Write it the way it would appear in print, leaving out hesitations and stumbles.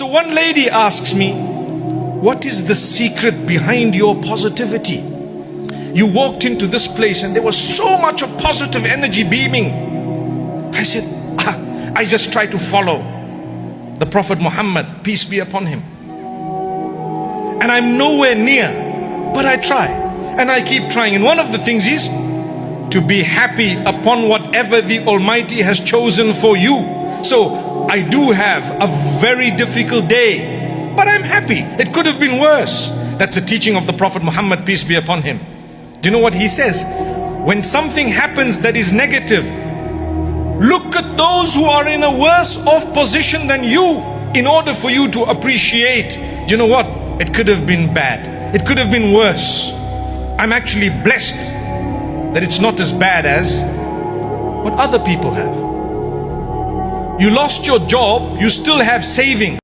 So one lady asks me, what is the secret behind your positivity? You walked into this place and there was so much of positive energy beaming. I said, I just try to follow the Prophet Muhammad, peace be upon him. And I'm nowhere near, but I try. And I keep trying. And one of the things is to be happy upon whatever the Almighty has chosen for you. So I do have a very difficult day, but I'm happy. It could have been worse. That's a teaching of the Prophet Muhammad, peace be upon him. Do you know what he says? When something happens that is negative, look at those who are in a worse off position than you in order for you to appreciate. You know what? It could have been bad. It could have been worse. I'm actually blessed that it's not as bad as what other people have. You lost your job, you still have savings.